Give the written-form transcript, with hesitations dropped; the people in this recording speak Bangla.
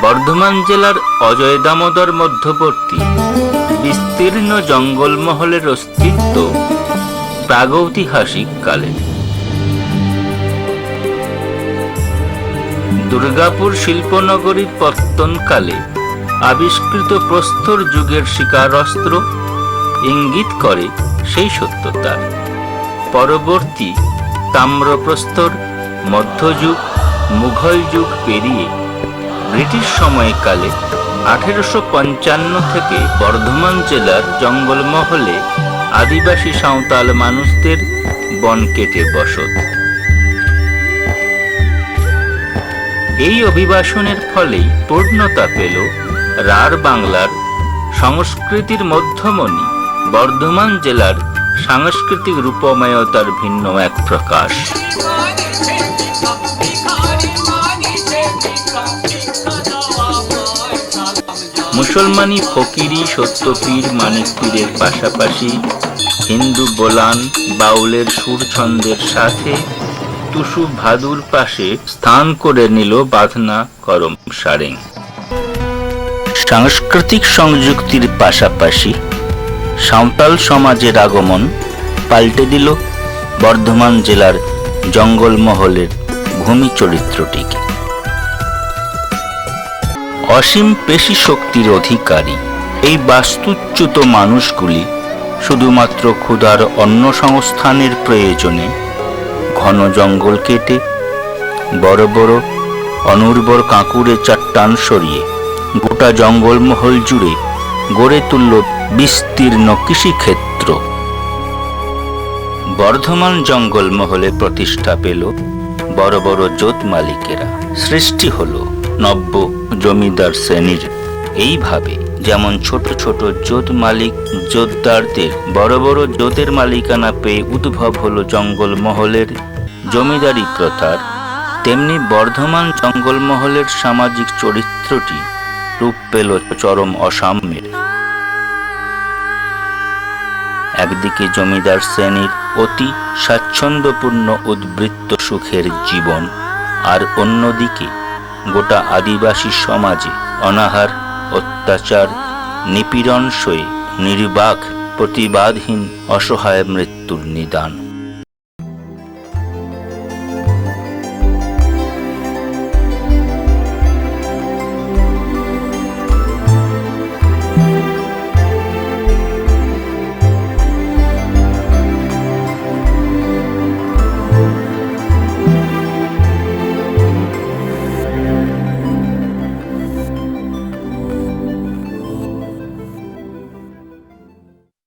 বর্ধমান জেলার অজয় দামোদর মধ্যবর্তী বিস্তীর্ণ জঙ্গলমহলের অস্তিত্ব প্রাগৈতিহাসিক কালের। দুর্গাপুর শিল্পনগরীর পত্তনকালে আবিষ্কৃত প্রস্তর যুগের শিকারস্ত্র ইঙ্গিত করে সেই সত্যতার। পরবর্তী তাম্রপ্রস্তর, মধ্যযুগ, মুঘল যুগ পেরিয়ে ব্রিটিশ সময়কালে 1855 থেকে বর্ধমান জেলার জঙ্গলমহলে আদিবাসী সাঁওতাল মানুষদের বন কেটে বসত। এই অভিবাসনের ফলেই পূর্ণতা পেল রাঢ় বাংলার সংস্কৃতির মধ্যমণি বর্ধমান জেলার সাংস্কৃতিক রূপময়তার ভিন্ন এক প্রকাশ। মুসলমানি ফকিরি সত্যপীর মানিক পীরের পাশাপাশি হিন্দু বোলান বাউলের সুর ছন্দের সাথে টুসু ভাদুর পাশে স্থান করে নিল বাঁধনা করম সারেং। সাংস্কৃতিক সংযুক্তির পাশাপাশি সাঁওতাল সমাজের আগমন পাল্টে দিল বর্ধমান জেলার জঙ্গলমহলের ভূমি চরিত্রটিকে। অসীম পেশি শক্তির অধিকারী এই বাস্তুচ্যুত মানুষগুলি শুধুমাত্র ক্ষুধার অন্ন সংস্থানের প্রয়োজনে ঘন জঙ্গল কেটে বড় বড় অনুর্বর কাঁকুড়ে চাট্টান সরিয়ে গোটা জঙ্গলমহল জুড়ে গড়ে তুলল বিস্তীর্ণ কৃষিক্ষেত্র। বর্ধমান জঙ্গলমহলে প্রতিষ্ঠা পেল বড় বড় জোত মালিকেরা, সৃষ্টি হলো নব্য জমিদার শ্রেণীর। এইভাবে যেমন ছোট ছোট জোত মালিক জোতদারদের বড় বড় জোতের মালিকানা পেয়ে উদ্ভব হলো জঙ্গলমহলের জমিদারি প্রথার, তেমনি বর্ধমান জঙ্গলমহলের সামাজিক চরিত্রটি রূপ পেল চরম অসাম্যের। একদিকে জমিদার শ্রেণীর অতি স্বাচ্ছন্দ্যপূর্ণ উদ্বৃত্ত সুখের জীবন, আর অন্যদিকে গোটা আদিবাসী সমাজে অনাহার, অত্যাচার, নিপীড়ন সয়ে নির্বাক প্রতিবাদহীন অসহায় মৃত্যুর নিদান।